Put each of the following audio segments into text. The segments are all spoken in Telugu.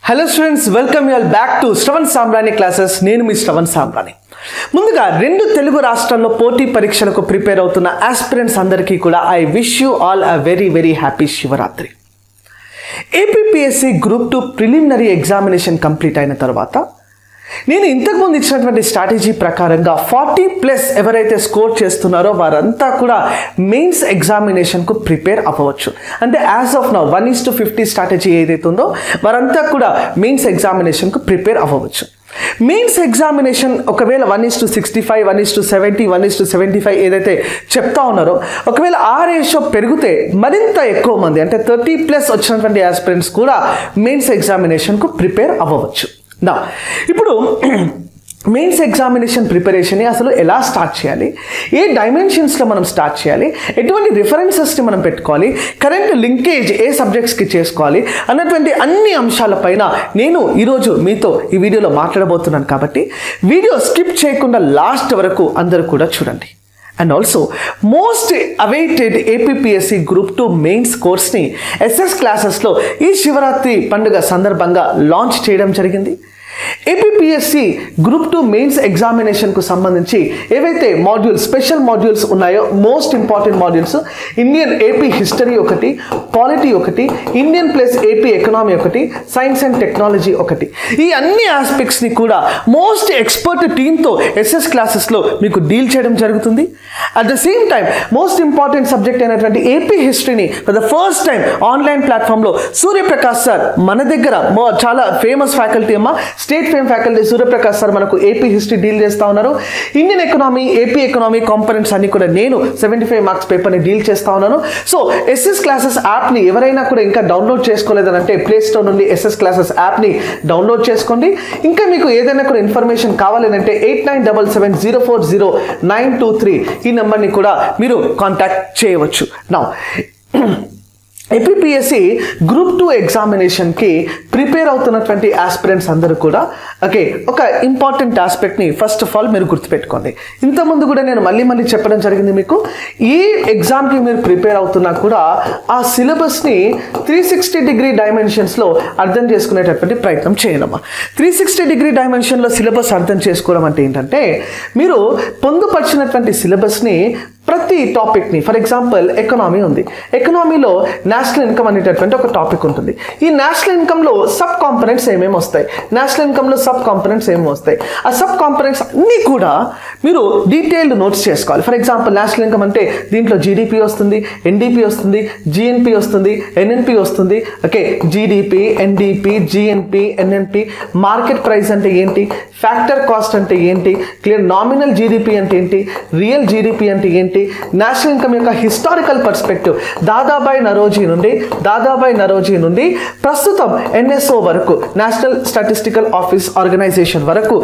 Hello students, welcome you all back to Shravan Samrani classes. నేను మీ శ్రవణ్ సాంబ్రాణి. ముందుగా రెండు తెలుగు రాష్ట్రాల్లో పోటీ పరీక్షలకు ప్రిపేర్ అవుతున్న ఆస్పిరెంట్స్ అందరికీ కూడా I wish you all a very happy Shivaratri. APPSC group 2 preliminary examination complete అయిన తర్వాత నేను ఇంతకుముందు ఇచ్చినటువంటి స్ట్రాటజీ ప్రకారంగా 40+ ఎవరైతే స్కోర్ చేస్తున్నారో వారంతా కూడా మెయిన్స్ ఎగ్జామినేషన్కు ప్రిపేర్ అవ్వచ్చు. అంటే యాజ్ ఆఫ్ నౌ 1:50 స్ట్రాటజీ ఏదైతే ఉందో వారంతా కూడా మెయిన్స్ ఎగ్జామినేషన్కు ప్రిపేర్ అవ్వచ్చు. మెయిన్స్ ఎగ్జామినేషన్ ఒకవేళ 1:65, 1:70, 1:75 ఏదైతే చెప్తా ఉన్నారో ఒకవేళ ఆ రేషియో పెరిగితే మరింత ఎక్కువ మంది అంటే 30+ వచ్చినటువంటి ఆస్పిరెంట్స్ కూడా మెయిన్స్ ఎగ్జామినేషన్కు ప్రిపేర్ అవ్వచ్చు. నా ఇప్పుడు మెయిన్స్ ఎగ్జామినేషన్ ప్రిపరేషన్ని అసలు ఎలా స్టార్ట్ చేయాలి, ఏ డైమెన్షన్స్లో మనం స్టార్ట్ చేయాలి, ఎటువంటి రిఫరెన్సెస్ని మనం పెట్టుకోవాలి, కరెంట్ లింకేజ్ ఏ సబ్జెక్ట్స్కి చేసుకోవాలి అన్నటువంటి అన్ని అంశాలపైన నేను ఈరోజు మీతో ఈ వీడియోలో మాట్లాడబోతున్నాను. కాబట్టి వీడియో స్కిప్ చేయకుండా లాస్ట్ వరకు అందరూ కూడా చూడండి. And also most awaited APPSC group 2 mains కోర్స్ని ఎస్ఎస్ క్లాసెస్లో ఈ శివరాత్రి పండుగ సందర్భంగా లాంచ్ చేయడం జరిగింది. ఏపీపీఎస్సీ గ్రూప్ 2 మెయిన్స్ ఎగ్జామినేషన్కు సంబంధించి ఏవైతే మాడ్యూల్స్ స్పెషల్ మాడ్యూల్స్ ఉన్నాయో most important modules Indian AP history ఒకటి, పాలిటీ ఒకటి, ఇండియన్ ప్లస్ ఏపీ ఎకనామీ ఒకటి, సైన్స్ అండ్ టెక్నాలజీ ఒకటి, ఈ అన్ని ఆస్పెక్ట్స్ని కూడా మోస్ట్ ఎక్స్పర్ట్ టీమ్తో ఎస్ఎస్ క్లాసెస్లో మీకు డీల్ చేయడం జరుగుతుంది. At the same time most important subject అయినటువంటి ఏపీ హిస్టరీని for the first time online ప్లాట్ఫామ్లో సూర్యప్రకాష్ సార్ మన దగ్గర చాలా ఫేమస్ ఫ్యాకల్టీ అమ్మ, state fame faculty Suryaprakash sir మనకు ఏపీ హిస్టరీ డీల్ చేస్తూ ఉన్నారు. Indian economy, AP economy components అన్ని కూడా నేను 75 మార్క్స్ పేపర్ని డీల్ చేస్తూ ఉన్నాను. సో ఎస్ఎస్ క్లాసెస్ యాప్ని ఎవరైనా కూడా ఇంకా డౌన్లోడ్ చేసుకోలేదని అంటే ప్లే స్టోర్ నుండి ఎస్ఎస్ క్లాసెస్ యాప్ని డౌన్లోడ్ చేసుకోండి. ఇంకా మీకు ఏదైనా కూడా ఇన్ఫర్మేషన్ కావాలంటే 8977040923 ఈ నెంబర్ని కూడా మీరు కాంటాక్ట్ చేయవచ్చు. నౌ ఏపీపీఎస్సీ గ్రూప్ 2 ఎగ్జామినేషన్కి ప్రిపేర్ అవుతున్నటువంటి ఆస్పిరెంట్స్ అందరూ కూడా ఒక ఇంపార్టెంట్ ఆస్పెక్ట్ని ఫస్ట్ ఆఫ్ ఆల్ మీరు గుర్తుపెట్టుకోండి. ఇంతకుముందు కూడా నేను మళ్ళీ చెప్పడం జరిగింది మీకు, ఏ ఎగ్జామ్కి మీరు ప్రిపేర్ అవుతున్నా కూడా ఆ సిలబస్ని 360 డిగ్రీ డైమెన్షన్స్లో అర్థం చేసుకునేటటువంటి ప్రయత్నం చేయనమ్మా. 360 డిగ్రీ డైమెన్షన్లో సిలబస్ అర్థం చేసుకోవడం అంటే ఏంటంటే మీరు పొందుపరిచినటువంటి సిలబస్ని ప్రతి టాపిక్ని, ఫర్ ఎగ్జాంపుల్ ఎకనామీ ఉంది, ఎకనామీలో నేషనల్ ఇన్కమ్ అనేటటువంటి ఒక టాపిక్ ఉంటుంది. ఈ నేషనల్ ఇన్కమ్లో సబ్ కాంపనెంట్స్ ఏమేమి వస్తాయి, నేషనల్ ఇన్కమ్లో సబ్ కాంపనెంట్స్ ఏమేమి వస్తాయి, ఆ సబ్ కాంపనెంట్స్ అన్నీ కూడా మీరు డీటెయిల్డ్ నోట్స్ చేసుకోవాలి. ఫర్ ఎగ్జాంపుల్ నేషనల్ ఇన్కమ్ అంటే దీంట్లో జీడిపి వస్తుంది, ఎన్డిపి వస్తుంది, జిఎన్పి వస్తుంది, ఎన్ఎన్పి వస్తుంది. GDP, NDP, GNP, NNP, market price అంటే ఏంటి, ఫ్యాక్టర్ కాస్ట్ అంటే ఏంటి, క్లియర్ నామినల్ జీడిపి అంటే ఏంటి, రియల్ జీడిపి అంటే ఏంటి, నేషనల్ ఇన్కమ్ యొక్క హిస్టారికల్ పర్స్పెక్టివ్ దాదాబాయి నరోజీ నుండి ప్రస్తుతం ఎన్ఎస్ఓ వరకు, నేషనల్ స్టాటిస్టికల్ ఆఫీస్ ఆర్గనైజేషన్ వరకు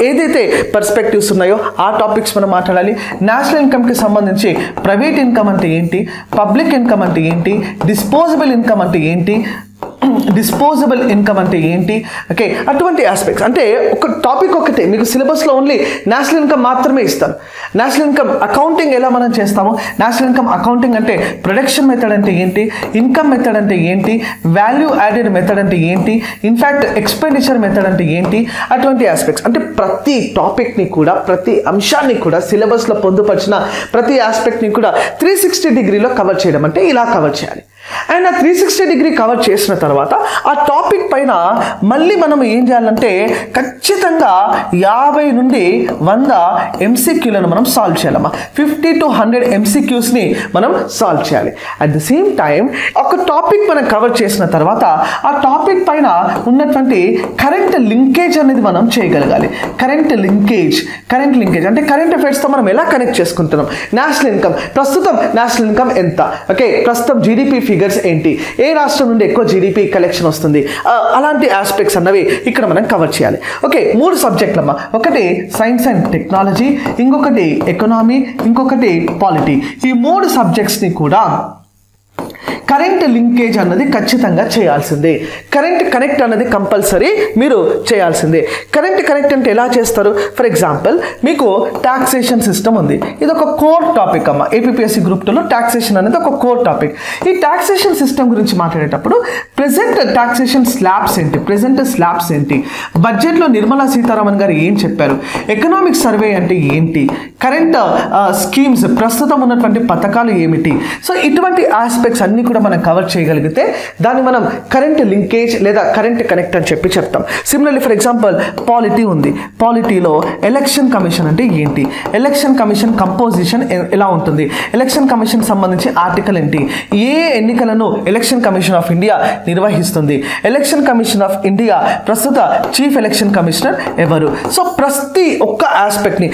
ఏదైతే పర్స్పెక్టివ్స్ ఉన్నాయో ఆ టాపిక్స్ మనం మాట్లాడాలి. నేషనల్ ఇన్కమ్కి సంబంధించి ప్రైవేట్ ఇన్కమ్ అంటే ఏంటి, పబ్లిక్ ఇన్కమ్ అంటే ఏంటి, డిస్పోజబుల్ ఇన్కమ్ అంటే ఏంటి, అటువంటి ఆస్పెక్ట్స్. అంటే ఒక టాపిక్ ఒకటే మీకు సిలబస్లో ఓన్లీ నేషనల్ ఇన్కమ్ మాత్రమే ఇస్తాను. నేషనల్ ఇన్కమ్ అకౌంటింగ్ ఎలా మనం చేస్తాము, నేషనల్ ఇన్కమ్ అకౌంటింగ్ అంటే ప్రొడక్షన్ మెథడ్ అంటే ఏంటి, ఇన్కమ్ మెథడ్ అంటే ఏంటి, వాల్యూ యాడెడ్ మెథడ్ అంటే ఏంటి, ఇన్ఫ్యాక్ట్ ఎక్స్పెండిచర్ మెథడ్ అంటే ఏంటి, అటువంటి ఆస్పెక్ట్స్. అంటే ప్రతి టాపిక్ని కూడా, ప్రతి అంశాన్ని కూడా సిలబస్లో పొందుపరిచిన ప్రతి ఆస్పెక్ట్ని కూడా 360 డిగ్రీలో కవర్ చేయడం అంటే ఇలా కవర్ చేయాలి. అండ్ ఆ 360 డిగ్రీ కవర్ చేసిన తర్వాత ఆ టాపిక్ పైన మళ్ళీ మనం ఏం చేయాలంటే ఖచ్చితంగా 50 నుండి 100 MCQలను మనం సాల్వ్ చేయాలమ్మా. 50 to 100 MCQస్ని మనం సాల్వ్ చేయాలి. అట్ ద సేమ్ టైం ఒక టాపిక్ మనం కవర్ చేసిన తర్వాత ఆ టాపిక్ పైన ఉన్నటువంటి కరెంట్ లింకేజ్ అనేది మనం చేయగలగాలి. కరెంట్ లింకేజ్ అంటే కరెంట్ అఫైర్స్తో మనం ఎలా కనెక్ట్ చేసుకుంటున్నాం, నేషనల్ ఇన్కమ్ ప్రస్తుతం నేషనల్ ఇన్కమ్ ఎంత, ప్రస్తుతం జీడిపి ఫిగర్స్ ఏంటి, ఏ రాష్ట్రం నుండి ఎక్కువ జీడిపి కలెక్షన్ వస్తుంది, అలాంటి ఆస్పెక్ట్స్ అన్నవి ఇక్కడ మనం కవర్ చేయాలి. 3 సబ్జెక్టులమ్మా, ఒకటి సైన్స్ అండ్ టెక్నాలజీ, ఇంకొకటి ఎకనామీ, ఇంకొకటి పాలిటీ. ఈ 3 సబ్జెక్ట్స్ని కూడా కరెంట్ లింకేజ్ అన్నది ఖచ్చితంగా చేయాల్సిందే. కరెంట్ కనెక్ట్ అన్నది కంపల్సరీ మీరు చేయాల్సిందే. కరెంట్ కనెక్ట్ అంటే ఎలా చేస్తారు? ఫర్ ఎగ్జాంపుల్ మీకు టాక్సేషన్ సిస్టమ్ ఉంది. ఇది ఒక కోర్ టాపిక్ అమ్మ. ఏపీఎస్సి గ్రూప్ 2లో టాక్సేషన్ అనేది ఒక కోర్ టాపిక్. ఈ టాక్సేషన్ సిస్టమ్ గురించి మాట్లాడేటప్పుడు ప్రెసెంట్ టాక్సేషన్ స్లాబ్స్ ఏంటి, బడ్జెట్లో నిర్మలా సీతారామన్ గారు ఏం చెప్పారు, ఎకనామిక్ సర్వే అంటే ఏంటి, కరెంట్ స్కీమ్స్ ప్రస్తుతం ఉన్నటువంటి పథకాలు ఏమిటి, సో ఇటువంటి ఆస్పెక్ట్స్ అన్ని కూడా మనం కవర్ చేయగలిగితే దాన్ని మనం కరెంట్ లింకేజ్ లేదా కరెంట్ కనెక్ట్ అని చెప్తాం. సిమిలర్లీ ఫర్ ఎగ్జాంపుల్ పాలిటీ ఉంది. పాలిటీలో ఎలక్షన్ కమిషన్ అంటే ఏంటి, ఎలక్షన్ కమిషన్ కంపోజిషన్ ఎలా ఉంటుంది, ఎలక్షన్ కమిషన్ సంబంధించి ఆర్టికల్ ఏంటి, ఏ ఎన్నికలను ఎలక్షన్ కమిషన్ ఆఫ్ ఇండియా నిర్వహిస్తుంది, ఎలక్షన్ కమిషన్ ఆఫ్ ఇండియా ప్రస్తుత చీఫ్ ఎలక్షన్ కమిషనర్ ఎవరు. సో ప్రతి ఒక్క ఆస్పెక్ట్ని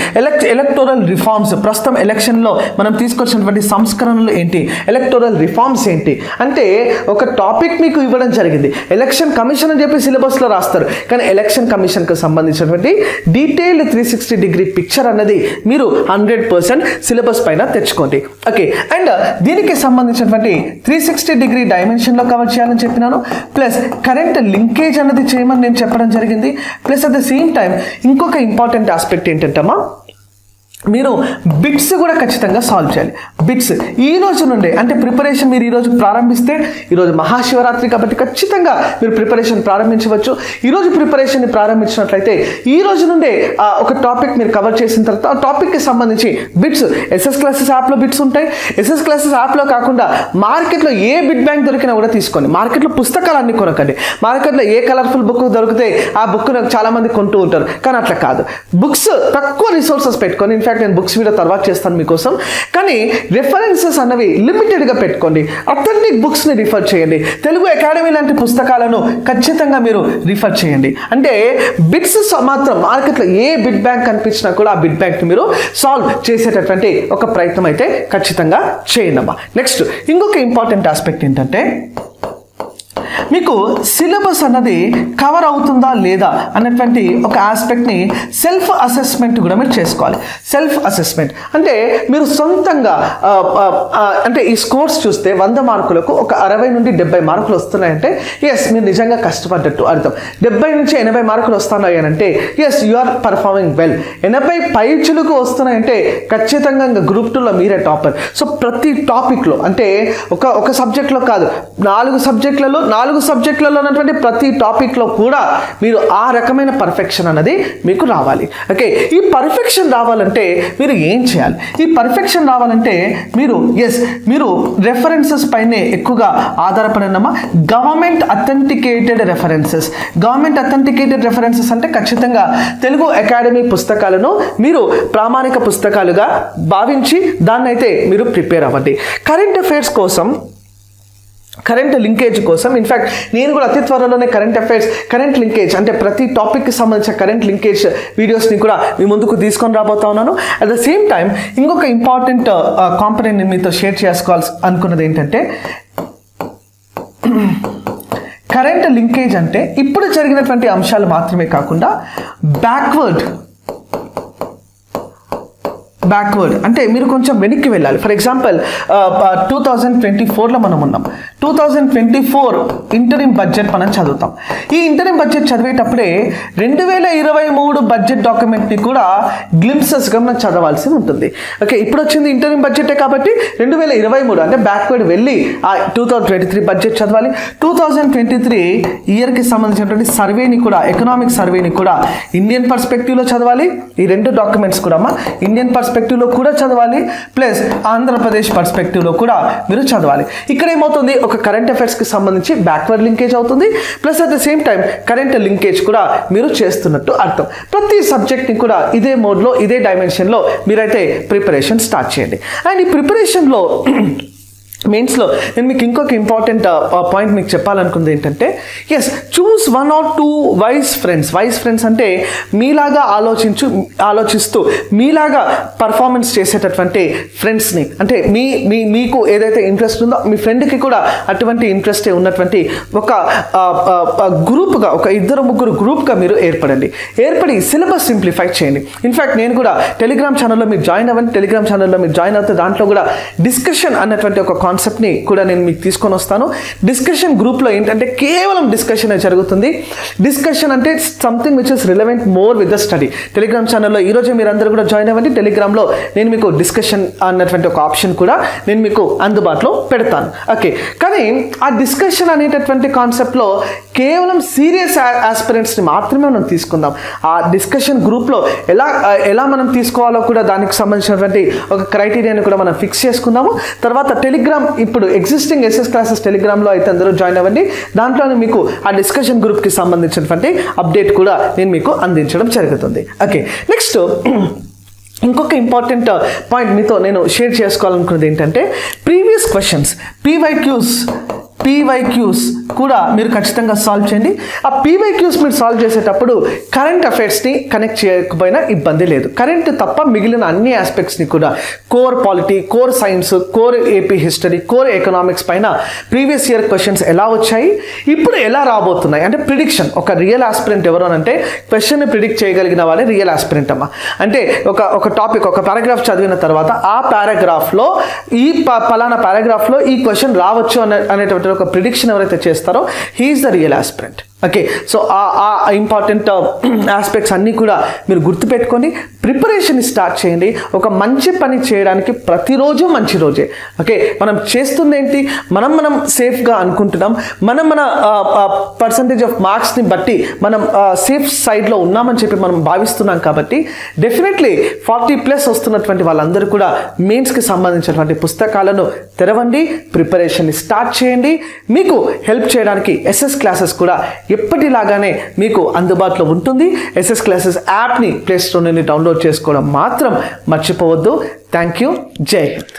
ఎలక్టోరల్ రిఫార్మ్స్, ప్రస్తుతం ఎలక్షన్లో మనం తీసుకొచ్చినటువంటి సంస్కరణలు ఏంటి, ఎలక్టోరల్ రిఫార్మ్స్ ఏంటి అంటే ఒక టాపిక్ మీకు ఇవ్వడం జరిగింది. ఎలక్షన్ కమిషన్ అని చెప్పి సిలబస్లో రాస్తారు, కానీ ఎలక్షన్ కమిషన్కు సంబంధించినటువంటి డీటెయిల్డ్ 360 డిగ్రీ పిక్చర్ అన్నది మీరు 100% సిలబస్ పైన తెచ్చుకోండి. ఓకే, అండ్ దీనికి సంబంధించినటువంటి 360 డిగ్రీ డైమెన్షన్లో కవర్ చేయాలని చెప్పినాను. ప్లస్ కరెంట్ లింకేజ్ అన్నది చేయమని నేను చెప్పడం జరిగింది. Plus at the same time ఇంకొక ఇంపార్టెంట్ ఆస్పెక్ట్ ఏంటంటమ్మా, మీరు బిట్స్ కూడా ఖచ్చితంగా సాల్వ్ చేయాలి. బిట్స్ ఈ రోజు నుండే అంటే ప్రిపరేషన్ మీరు ఈరోజు ప్రారంభిస్తే, ఈరోజు మహాశివరాత్రి కాబట్టి ఖచ్చితంగా మీరు ప్రిపరేషన్ ప్రారంభించవచ్చు. ఈరోజు ప్రిపరేషన్ని ప్రారంభించినట్లయితే ఈ రోజు నుండే ఒక టాపిక్ మీరు కవర్ చేసిన తర్వాత ఆ టాపిక్కి సంబంధించి బిట్స్ ఎస్ఎస్ క్లాసెస్ యాప్లో బిట్స్ ఉంటాయి. ఎస్ఎస్ క్లాసెస్ యాప్లో కాకుండా మార్కెట్లో ఏ బిట్ బ్యాంక్ దొరికినా కూడా తీసుకోండి. మార్కెట్లో పుస్తకాలు అన్ని కొనకండి. మార్కెట్లో ఏ కలర్ఫుల్ బుక్ దొరికితే ఆ బుక్ చాలామంది కొంటూ ఉంటారు, కానీ అట్లా కాదు. బుక్స్ తక్కువ రిసోర్సెస్ పెట్టుకొని, ఇన్ఫాక్ట్ నేను బుక్స్ వీడియో తర్వాత చేస్తాను మీకోసం, కానీ రెఫరెన్సెస్ అన్నవి లిమిటెడ్గా పెట్టుకోండి. అథెంటిక్ బుక్స్ని రిఫర్ చేయండి. తెలుగు అకాడమీ లాంటి పుస్తకాలను ఖచ్చితంగా మీరు రిఫర్ చేయండి. అంటే బిట్స్ మాత్రం మార్కెట్లో ఏ బిట్ బ్యాంక్ కనిపించినా కూడా ఆ బిట్ బ్యాంక్ని మీరు సాల్వ్ చేసేటటువంటి ఒక ప్రయత్నం అయితే ఖచ్చితంగా చేయండి అమ్మా. నెక్స్ట్ ఇంకొక ఇంపార్టెంట్ ఆస్పెక్ట్ ఏంటంటే మీకు సిలబస్ అన్నది కవర్ అవుతుందా లేదా అన్నటువంటి ఒక ఆస్పెక్ట్ని సెల్ఫ్ అసెస్మెంట్ కూడా మీరు చేసుకోవాలి. సెల్ఫ్ అసెస్మెంట్ అంటే మీరు సొంతంగా అంటే ఈ స్కోర్స్ చూస్తే 100 మార్కులకు ఒక 60 నుండి 70 మార్కులు వస్తున్నాయంటే ఎస్ మీరు నిజంగా కష్టపడ్డట్టు అర్థం. 70 నుంచి 80 మార్కులు వస్తున్నాయి అంటే as you are performing well. 80 పైచులకు వస్తున్నాయంటే ఖచ్చితంగా గ్రూప్ 2లో మీరే టాపర్. సో ప్రతి టాపిక్లో అంటే ఒక సబ్జెక్ట్లో కాదు, 4 సబ్జెక్టులలో ఉన్నటువంటి ప్రతి టాపిక్లో కూడా మీరు ఆ రకమైన పర్ఫెక్షన్ అన్నది మీకు రావాలి. ఓకే, ఈ పర్ఫెక్షన్ రావాలంటే మీరు ఏం చేయాలి? ఈ పర్ఫెక్షన్ రావాలంటే మీరు రెఫరెన్సెస్ పైనే ఎక్కువగా ఆధారపడినమ్మా. గవర్నమెంట్ అథెంటికేటెడ్ రెఫరెన్సెస్ అంటే ఖచ్చితంగా తెలుగు అకాడమీ పుస్తకాలను మీరు ప్రామాణిక పుస్తకాలుగా భావించి దాన్నైతే మీరు ప్రిపేర్ అవ్వండి. కరెంట్ అఫైర్స్ కోసం, కరెంట్ లింకేజ్ కోసం ఇన్ఫ్యాక్ట్ నేను కూడా అతి త్వరలోనే కరెంట్ లింకేజ్ అంటే ప్రతి టాపిక్కి సంబంధించిన కరెంట్ లింకేజ్ వీడియోస్ని కూడా మీ ముందుకు తీసుకొని రాబోతా ఉన్నాను. అట్ ద సేమ్ టైం ఇంకొక ఇంపార్టెంట్ కాంపొనెంట్ నేను మీతో షేర్ చేసుకోవాల్సి అనుకున్నది ఏంటంటే, కరెంట్ లింకేజ్ అంటే ఇప్పుడు జరిగినటువంటి అంశాలు మాత్రమే కాకుండా బ్యాక్వర్డ్ అంటే మీరు కొంచెం వెనక్కి వెళ్ళాలి. ఫర్ ఎగ్జాంపుల్ 2024లో మనం ఉన్నాం. 2024 ఇంటరిమ్ బడ్జెట్ మనం చదువుతాం. ఈ ఇంటరిమ్ బడ్జెట్ చదివేటప్పుడే 2023 బడ్జెట్ డాక్యుమెంట్ని కూడా గ్లింప్సెస్గా మనం చదవాల్సి ఉంటుంది. ఓకే, ఇప్పుడు వచ్చింది ఇంటరిమ్ బడ్జెటే కాబట్టి 2023 అంటే బ్యాక్వర్డ్ వెళ్ళి ఆ 2023 బడ్జెట్ చదవాలి. 2023 ఇయర్కి సంబంధించినటువంటి సర్వేని కూడా, ఎకనామిక్ సర్వేని కూడా ఇండియన్ పర్స్పెక్టివ్లో చదవాలి. ఈ 2 డాక్యుమెంట్స్ కూడా ఇండియన్ పర్స్పెక్టివ్లో కూడా చదవాలి, ప్లస్ ఆంధ్రప్రదేశ్ పర్స్పెక్టివ్లో కూడా మీరు చదవాలి. ఇక్కడ ఏమవుతుంది, ఒక కరెంట్ అఫైర్స్కి సంబంధించి బ్యాక్వర్డ్ లింకేజ్ అవుతుంది, plus at the same time current linkage కూడా మీరు చేస్తున్నట్టు అర్థం. ప్రతి సబ్జెక్ట్ని కూడా ఇదే మోడ్లో, ఇదే డైమెన్షన్లో మీరైతే ప్రిపరేషన్ స్టార్ట్ చేయండి. అండ్ ఈ ప్రిపరేషన్లో మెయిన్స్లో నేను మీకు ఇంకొక ఇంపార్టెంట్ పాయింట్ మీకు చెప్పాలనుకుంది ఏంటంటే, చూస్ 1 or 2 వైస్ ఫ్రెండ్స్ అంటే మీలాగా ఆలోచిస్తూ మీలాగా పర్ఫార్మెన్స్ చేసేటటువంటి ఫ్రెండ్స్ని, అంటే మీకు ఏదైతే ఇంట్రెస్ట్ ఉందో మీ ఫ్రెండ్కి కూడా అటువంటి ఇంట్రెస్టే ఉన్నటువంటి ఒక గ్రూప్గా, ఒక 2-3 గ్రూప్గా మీరు ఏర్పడి సిలబస్ సింప్లిఫై చేయండి. ఇన్ఫ్యాక్ట్ నేను కూడా టెలిగ్రామ్ ఛానల్లో మీరు జాయిన్ అవ్వండి. టెలిగ్రామ్ ఛానల్లో మీరు జాయిన్ అవుతే దాంట్లో కూడా డిస్కషన్ అన్నటువంటి ఒక కాన్సెప్ట్ని కూడా నేను మీకు తీసుకొని వస్తాను. డిస్కషన్ గ్రూప్లో ఏంటంటే కేవలం డిస్కషన్ జరుగుతుంది. డిస్కషన్ అంటే something which is relevant more with the study. Telegram ఛానల్లో ఈరోజు మీరు అందరూ కూడా జాయిన్ అవ్వండి. టెలిగ్రామ్లో నేను మీకు డిస్కషన్ అన్నటువంటి ఒక ఆప్షన్ కూడా నేను మీకు అందుబాటులో పెడతాను. ఓకే, కానీ ఆ డిస్కషన్ అనేటటువంటి కాన్సెప్ట్లో కేవలం సీరియస్ ఆస్పిరెంట్స్ని మాత్రమే మనం తీసుకుందాం. ఆ డిస్కషన్ గ్రూప్లో ఎలా మనం తీసుకోవాలో కూడా దానికి సంబంధించినటువంటి ఒక క్రైటీరియాని కూడా మనం ఫిక్స్ చేసుకుందాము. తర్వాత టెలిగ్రామ్ ఇప్పుడు ఎగ్జిస్టింగ్ ఎస్ఎస్ క్లాసెస్ టెలిగ్రామ్లో అయితే అందరూ జాయిన్ అవ్వండి. దాంట్లోనే మీకు ఆ డిస్కషన్ గ్రూప్కి సంబంధించినటువంటి అప్డేట్ కూడా నేను మీకు అందించడం జరుగుతుంది. ఓకే, నెక్స్ట్ ఇంకొక ఇంపార్టెంట్ పాయింట్ మీతో నేను షేర్ చేసుకోవాలనుకున్నది ఏంటంటే ప్రీవియస్ క్వశ్చన్స్ పీవైక్యూస్ కూడా మీరు ఖచ్చితంగా సాల్వ్ చేయండి. ఆ పీవైక్యూస్ మీరు సాల్వ్ చేసేటప్పుడు కరెంట్ అఫైర్స్ని కనెక్ట్ చేయకపోయినా ఇబ్బంది లేదు. కరెంట్ తప్ప మిగిలిన అన్ని ఆస్పెక్ట్స్ని కూడా core polity, core science, core AP history, core economics పైన ప్రీవియస్ ఇయర్ క్వశ్చన్స్ ఎలా వచ్చాయి, ఇప్పుడు ఎలా రాబోతున్నాయి అంటే ప్రిడిక్షన్. ఒక రియల్ ఆస్పిరెంట్ ఎవరు అంటే క్వశ్చన్ని ప్రిడిక్ట్ చేయగలిగిన వాళ్ళే రియల్ ఆస్పిరెంట్ అమ్మ. అంటే ఒక టాపిక్, ఒక పారాగ్రాఫ్ చదివిన తర్వాత ఆ పారాగ్రాఫ్లో ఈ పలానా పారాగ్రాఫ్లో ఈ క్వశ్చన్ రావచ్చు అనేటువంటి ఒక ప్రిడిక్షన్ ఎవరైతే చేస్తారో he is the real aspirant. Okay, so ఆ ఇంపార్టెంట్ ఆస్పెక్ట్స్ అన్నీ కూడా మీరు గుర్తుపెట్టుకొని ప్రిపరేషన్ స్టార్ట్ చేయండి. ఒక మంచి పని చేయడానికి ప్రతిరోజు మంచి రోజే. ఓకే, మనం చేస్తుంది ఏంటి, మనం సేఫ్గా అనుకుంటున్నాం, మన పర్సంటేజ్ ఆఫ్ మార్క్స్ని బట్టి మనం సేఫ్ సైడ్లో ఉన్నామని చెప్పి మనం భావిస్తున్నాం. కాబట్టి డెఫినెట్లీ 40+ వస్తున్నటువంటి వాళ్ళందరూ కూడా మెయిన్స్కి సంబంధించినటువంటి పుస్తకాలను తెరవండి, ప్రిపరేషన్ని స్టార్ట్ చేయండి. మీకు హెల్ప్ చేయడానికి ఎస్ఎస్ క్లాసెస్ కూడా ఎప్పటిలాగానే మీకు అందుబాటులో ఉంటుంది. ఎస్ఎస్ క్లాసెస్ యాప్ని ప్లేస్టోర్ నుండి డౌన్లోడ్ చేసుకోవడం మాత్రం మర్చిపోవద్దు. Thank you. జై హింద్.